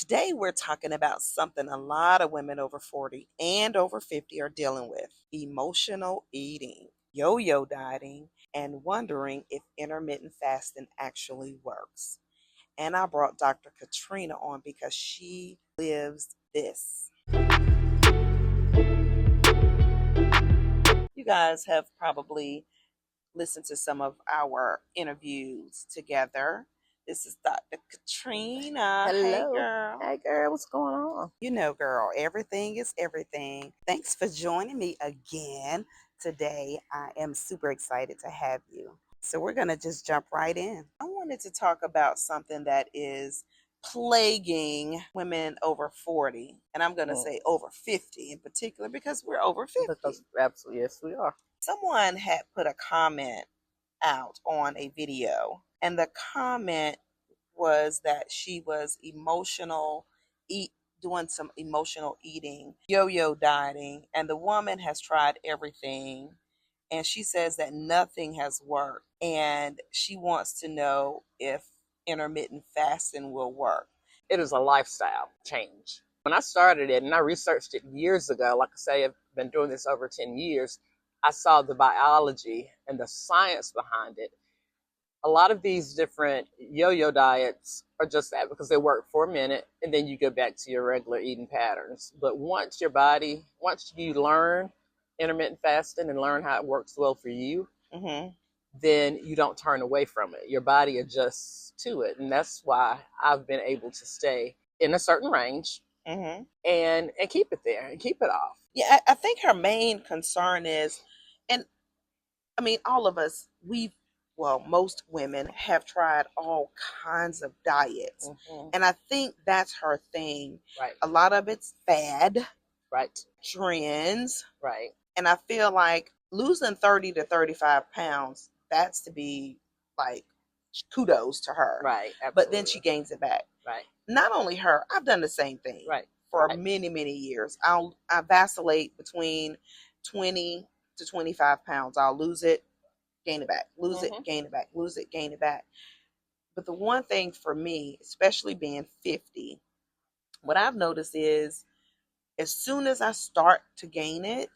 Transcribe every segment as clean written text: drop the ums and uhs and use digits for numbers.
Today, we're talking about something a lot of women over 40 and over 50 are dealing with: emotional eating, yo-yo dieting, and wondering if intermittent fasting actually works. And I brought Dr. Catrina on because she lives this. You guys have probably listened to some of our interviews together. This is Dr. Catrina. Hello. Hey, girl. Hey, girl. What's going on? You know, girl, everything is everything. Thanks for joining me again today. I am super excited to have you. So we're going to just jump right in. I wanted to talk about something that is plaguing women over 40, and I'm going to say over 50 in particular, because we're over 50. Because absolutely, yes, we are. Someone had put a comment out on a video, and the comment was that she was doing some emotional eating, yo-yo dieting, and the woman has tried everything, and she says that nothing has worked, and she wants to know if intermittent fasting will work. It is a lifestyle change. When I started it, and I researched it years ago, like I say, I've been doing this over 10 years, I saw the biology and the science behind it. A lot of these different yo-yo diets are just that, because they work for a minute and then you go back to your regular eating patterns. But once you learn intermittent fasting and learn how it works well for you, then you don't turn away from it. Your body adjusts to it. And that's why I've been able to stay in a certain range and keep it there and keep it off. Yeah, I think her main concern is, and I mean, all of us, most women have tried all kinds of diets. And I think that's her thing. Right. A lot of it's fad. Right. Trends. Right. And I feel like losing 30 to 35 pounds, that's to be like kudos to her. Right. Absolutely. But then she gains it back. Right. Not only her, I've done the same thing. Right. For many, many years. I vacillate between 20 to 25 pounds. I'll lose it, gain it back, lose it, gain it back, lose it, gain it back. But the one thing for me, especially being 50, what I've noticed is as soon as I start to gain it,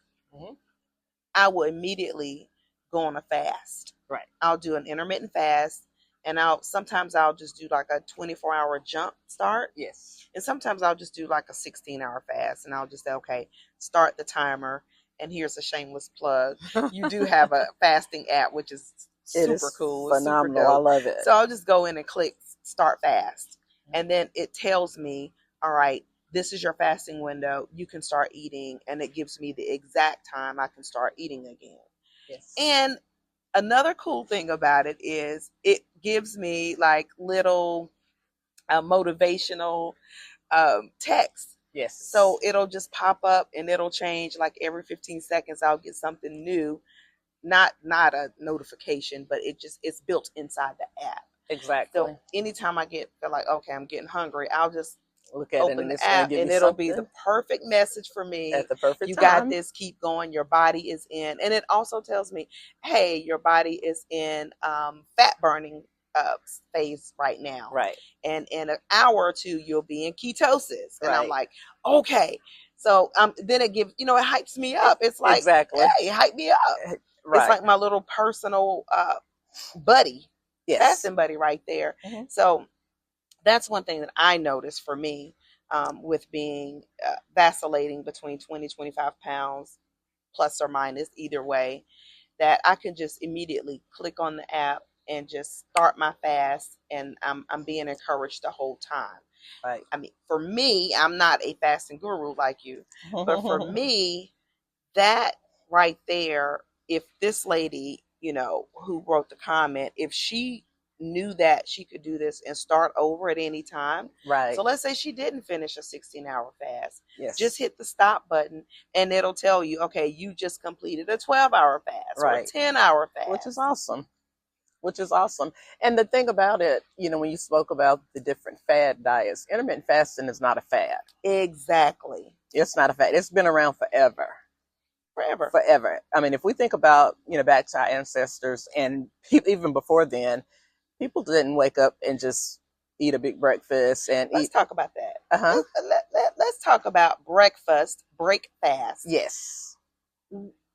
I will immediately go on a fast. Right. I'll do an intermittent fast, and sometimes I'll just do like a 24-hour jump start. Yes. And sometimes I'll just do like a 16-hour fast, and I'll just say, okay, start the timer. And here's a shameless plug. You do have a fasting app, which is super cool. Phenomenal. It's super dope. I love it. So I'll just go in and click start fast. And then it tells me, all right, this is your fasting window. You can start eating. And it gives me the exact time I can start eating again. Yes. And another cool thing about it is it gives me like little motivational text. Yes. So it'll just pop up and it'll change like every 15 seconds. I'll get something new, not a notification, but it's built inside the app. Exactly. So anytime I feel like, okay, I'm getting hungry, I'll just look at open the app and it'll be the perfect message for me. At the perfect you time. Got this, keep going. Your body is in, and it also tells me, hey, your body is in fat burning phase right now. Right. And in an hour or two, you'll be in ketosis. And right. I'm like, okay. So then it gives, it hypes me up. It's like, exactly. Hey, hype me up. Right. It's like my little personal buddy, yes. fasting buddy right there. So that's one thing that I noticed for me with being vacillating between 20, 25 pounds, plus or minus, either way, that I can just immediately click on the app and just start my fast, and I'm being encouraged the whole time. Right. I mean, for me, I'm not a fasting guru like you, but for me, that right there, if this lady, who wrote the comment, if she knew that she could do this and start over at any time. Right. So let's say she didn't finish a 16-hour fast. Yes. Just hit the stop button and it'll tell you, okay, you just completed a 12-hour fast or a 10-hour fast. Which is awesome. And the thing about it, when you spoke about the different fad diets, intermittent fasting is not a fad. Exactly. It's not a fad. It's been around forever. Forever. I mean, if we think about, back to our ancestors and even before then, people didn't wake up and just eat a big breakfast and Let's eat. talk about that. Uh-huh. Let's talk about break fast. Yes.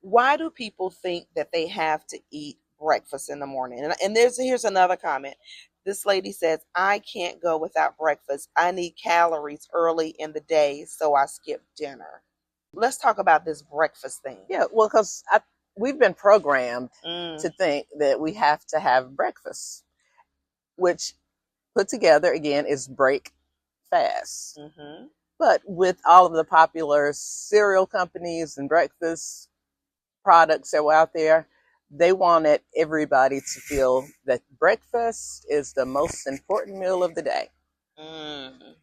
Why do people think that they have to eat breakfast in the morning? And here's another comment. This lady says, I can't go without breakfast. I need calories early in the day, so I skip dinner. Let's talk about this breakfast thing. Yeah, well, because we've been programmed to think that we have to have breakfast, which put together again is break fast. Mm-hmm. But with all of the popular cereal companies and breakfast products that were out there, they wanted everybody to feel that breakfast is the most important meal of the day. Mm.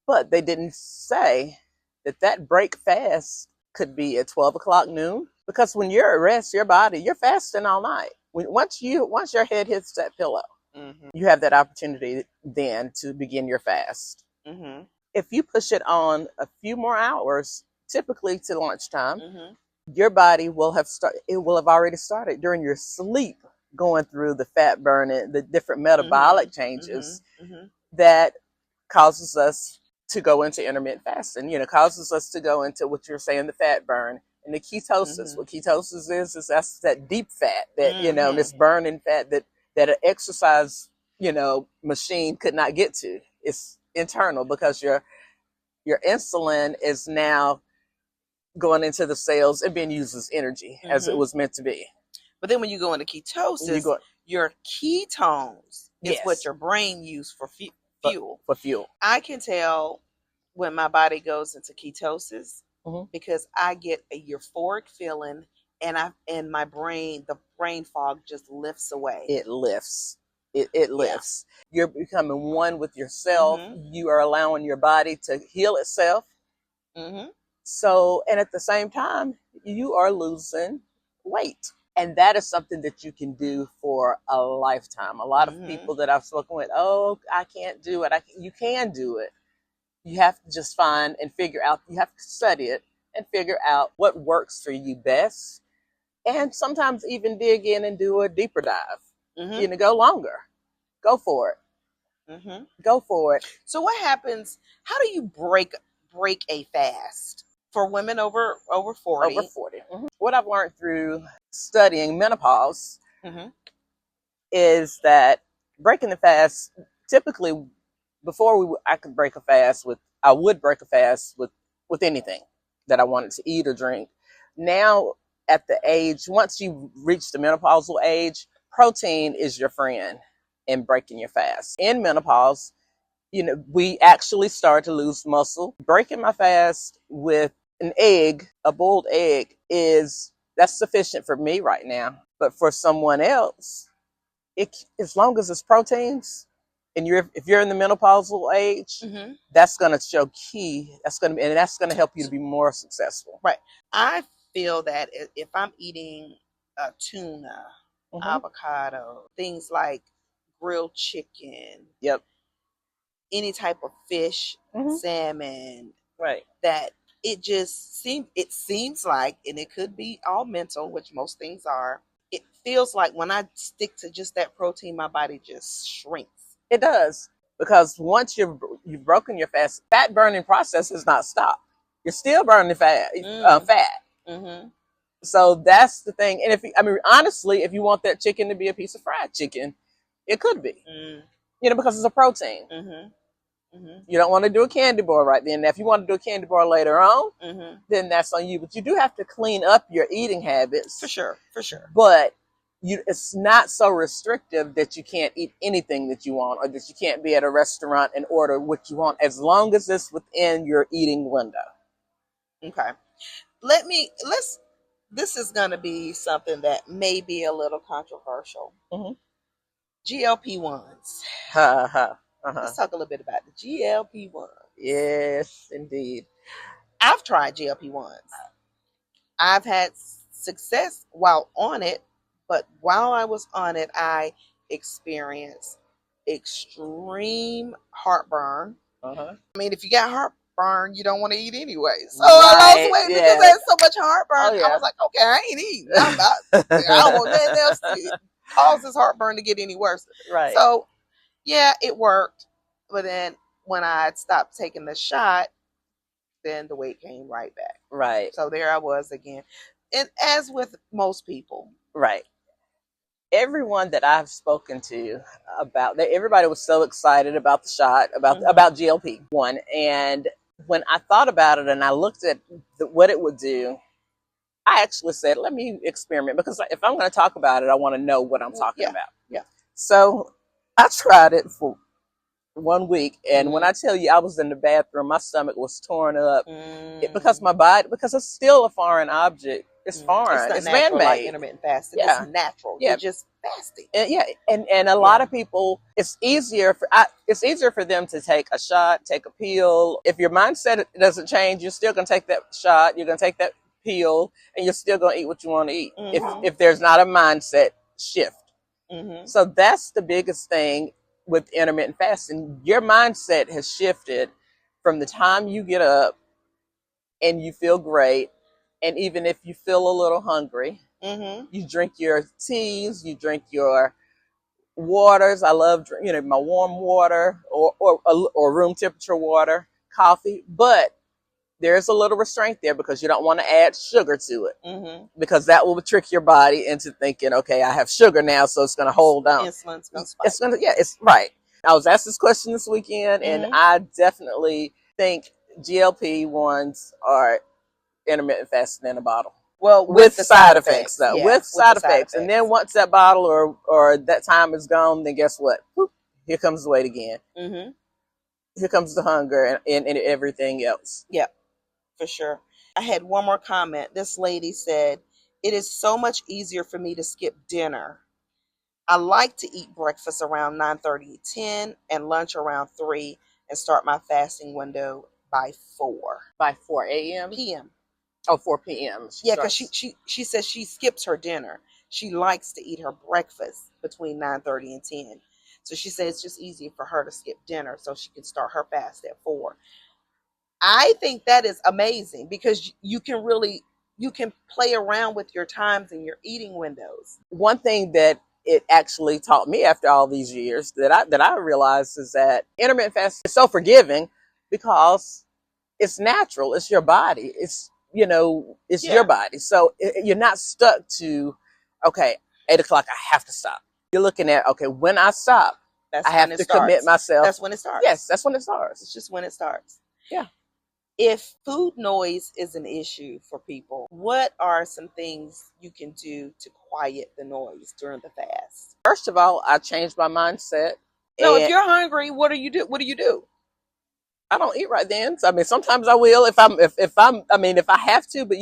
But they didn't say that break fast could be at 12 o'clock noon. Because when you're at rest, your body, you're fasting all night. Once your head hits that pillow, Mm-hmm. you have that opportunity then to begin your fast. Mm-hmm. If you push it on a few more hours, typically to lunchtime, Mm-hmm. your body will have already started during your sleep, going through the fat burning, the different metabolic changes Mm-hmm. that causes us to go into intermittent fasting, causes us to go into what you're saying, the fat burn and the ketosis. Mm-hmm. What ketosis is that's that deep fat that, Mm-hmm. this burning fat that an exercise, machine could not get to. It's internal because your insulin is now going into the cells and being used as energy as it was meant to be. But then when you go into ketosis, your ketones is what your brain uses for fuel. For fuel. I can tell when my body goes into ketosis because I get a euphoric feeling and my brain, the brain fog just lifts away. It lifts. It lifts. Yeah. You're becoming one with yourself. You are allowing your body to heal itself. So, and at the same time, you are losing weight. And that is something that you can do for a lifetime. A lot of people that I've spoken with, oh, I can't do it. You can do it. You have to just find and figure out, you have to study it and figure out what works for you best. And sometimes even dig in and do a deeper dive. Go longer. Go for it. Go for it. So what happens? How do you break a fast for women over 40? Over 40. What I've learned through studying menopause is that breaking the fast, typically before I would break a fast with anything that I wanted to eat or drink. Now at the age, once you reach the menopausal age, protein is your friend in breaking your fast. In menopause, we actually start to lose muscle. Breaking my fast with an egg, a boiled egg, that's sufficient for me right now. But for someone else, as long as it's proteins, and if you're in the menopausal age, that's going to show key. That's going to help you to be more successful. Right. I feel that if I'm eating tuna, avocado, things like grilled chicken, any type of fish, salmon, right, that it seems like, and it could be all mental, which most things are. It feels like when I stick to just that protein, my body just shrinks. It does, because once you've broken your fast burning process has not stopped. You're still burning fat. So that's the thing. And honestly, if you want that chicken to be a piece of fried chicken, it could be. Because it's a protein. You don't want to do a candy bar right then. Now, if you want to do a candy bar later on, then that's on you. But you do have to clean up your eating habits. For sure. But it's not so restrictive that you can't eat anything that you want, or that you can't be at a restaurant and order what you want, as long as it's within your eating window. Okay. This is going to be something that may be a little controversial. GLP-1s. Let's talk a little bit about the GLP-1s. Yes, indeed. I've tried GLP-1s. I've had success while on it, but while I was on it, I experienced extreme heartburn. I mean, if you got heartburn, you don't want to eat anyway. So I lost weight because I had so much heartburn. I was like, okay, I ain't eating. I don't want nothing else to cause this heartburn to get any worse. Right. So, yeah, it worked. But then when I stopped taking the shot, then the weight came right back. Right. So there I was again. And as with most people. Right. Everyone that I've spoken to about that, everybody was so excited about the shot, about GLP-1. And when I thought about it and I looked at what it would do, I actually said, let me experiment, because if I'm going to talk about it, I want to know what I'm talking about. Yeah. So I tried it for 1 week, and when I tell you I was in the bathroom, my stomach was torn up because it's still a foreign object. It's foreign. It's man-made. Like intermittent fasting. Yeah. It's natural. Yeah. You're just fasting. And a lot of people, it's easier for them to take a shot, take a pill. If your mindset doesn't change, you're still going to take that shot. You're going to take that pill, and you're still going to eat what you want to eat. If there's not a mindset shift. So that's the biggest thing with intermittent fasting. Your mindset has shifted from the time you get up and you feel great. And even if you feel a little hungry, you drink your teas, you drink your waters. I love, my warm water or room temperature water, coffee. But there's a little restraint there because you don't want to add sugar to it, because that will trick your body into thinking, okay, I have sugar now, so it's going to hold on. Insulin's going to spike. It's right. I was asked this question this weekend, and I definitely think GLP-1s are intermittent fasting in a bottle. Well, with side effects, though. Yeah, with side effects. And then once that bottle or that time is gone, then guess what? Whoop, here comes the weight again. Here comes the hunger and everything else. Yeah, for sure. I had one more comment. This lady said, it is so much easier for me to skip dinner. I like to eat breakfast around 9:30, 10, and lunch around 3, and start my fasting window by 4. By 4 a.m.? p.m. Oh, 4 p.m. Yeah, because she says she skips her dinner. She likes to eat her breakfast between 9:30 and 10. So she says it's just easier for her to skip dinner so she can start her fast at 4. I think that is amazing because you can play around with your times and your eating windows. One thing that it actually taught me after all these years that I realized is that intermittent fasting is so forgiving because it's natural. It's your body. It's your body. So you're not stuck to, okay, 8 o'clock, I have to stop. You're looking at, okay, when I stop, I have to commit myself. That's when it starts. Yes, that's when it starts. It's just when it starts. Yeah. If food noise is an issue for people, what are some things you can do to quiet the noise during the fast? First of all, I changed my mindset. No, if you're hungry, what do you do? I don't eat right then. I mean, sometimes I will if I have to, but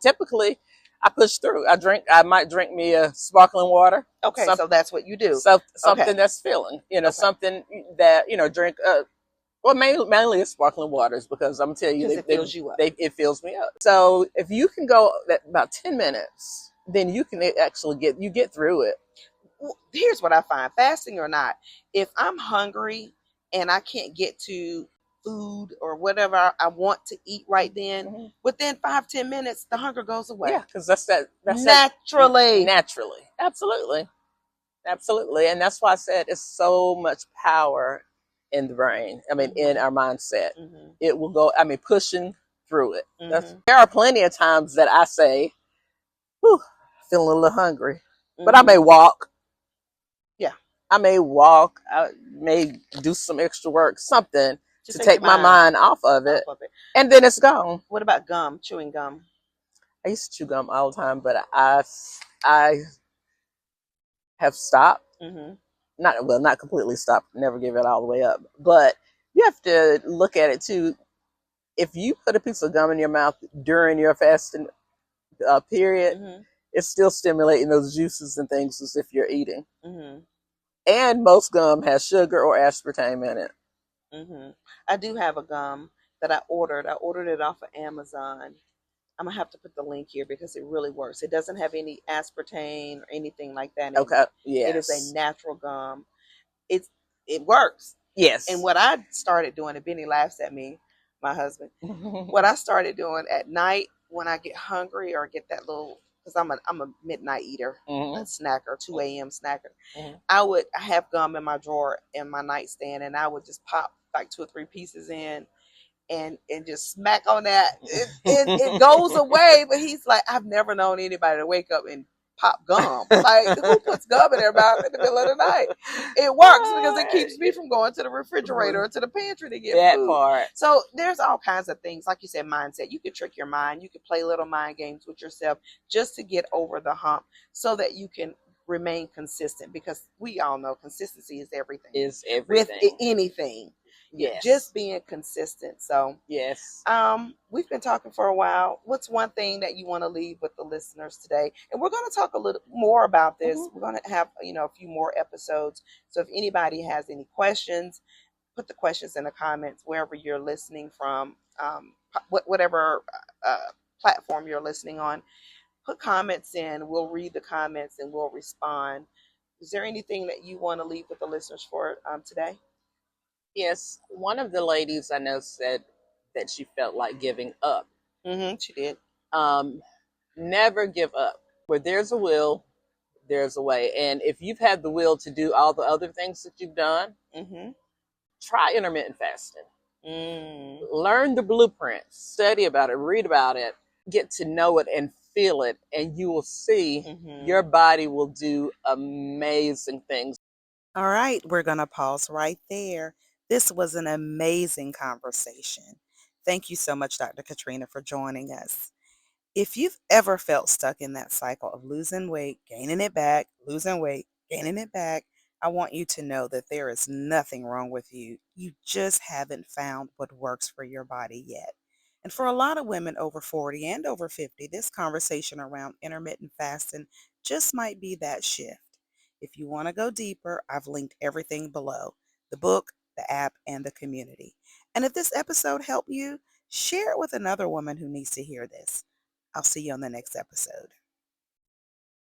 typically I push through. I might drink me a sparkling water. Okay, so that's what you do. So something that's filling, something that, drink, well, mainly it's sparkling waters because I'm telling you, it fills you up. It fills me up. So if you can go about 10 minutes, then you can actually get through it. Well, here's what I find, fasting or not, if I'm hungry and I can't get to food or whatever I want to eat right then, within 5-10 minutes, the hunger goes away. Yeah, because that's naturally. Naturally. Absolutely. And that's why I said it's so much power in the brain. I mean, in our mindset. It will go, pushing through it. There are plenty of times that I say, whew, feeling a little hungry, but I may walk. Yeah. I may walk. I may do some extra work, something to take my mind off of it. And then it's gone. What about gum, chewing gum? I used to chew gum all the time, but I have stopped. Not completely stopped, never give it all the way up. But you have to look at it too. If you put a piece of gum in your mouth during your fasting period, it's still stimulating those juices and things as if you're eating. And most gum has sugar or aspartame in it. I do have a gum that I ordered. I ordered it off of Amazon. I'm going to have to put the link here because it really works. It doesn't have any aspartame or anything like that. Okay. Yes. It is a natural gum. It works. Yes. And what I started doing, and Benny laughs at me, my husband, what I started doing at night when I get hungry or get that little, because I'm a midnight eater, a snacker, 2 a.m. snacker. I have gum in my drawer in my nightstand, and I would just pop like 2 or 3 pieces in and just smack on that. It goes away. But he's like, I've never known anybody to wake up and pop gum. Like, who puts gum in their mouth in the middle of the night? It works because it keeps me from going to the refrigerator or to the pantry to get that food. Part. So there's all kinds of things. Like you said, mindset. You could trick your mind. You could play little mind games with yourself just to get over the hump so that you can remain consistent, because we all know consistency is everything. Is everything. With anything. Yes. Just being consistent. So yes. We've been talking for a while. What's one thing that you want to leave with the listeners today? And we're going to talk a little more about this. We're going to have, a few more episodes. So if anybody has any questions, put the questions in the comments wherever you're listening from, whatever platform you're listening on. Put comments in. We'll read the comments and we'll respond. Is there anything that you want to leave with the listeners for today? Yes, one of the ladies I know said that she felt like giving up. She did. Never give up. Where there's a will, there's a way. And if you've had the will to do all the other things that you've done, try intermittent fasting. Learn the blueprint, study about it, read about it, get to know it and feel it, and you will see your body will do amazing things. All right, we're going to pause right there. This was an amazing conversation. Thank you so much, Dr. Catrina, for joining us. If you've ever felt stuck in that cycle of losing weight, gaining it back, losing weight, gaining it back, I want you to know that there is nothing wrong with you. You just haven't found what works for your body yet. And for a lot of women over 40 and over 50, this conversation around intermittent fasting just might be that shift. If you want to go deeper, I've linked everything below: the book, the app, and the community. And if this episode helped you, share it with another woman who needs to hear this. I'll see you on the next episode.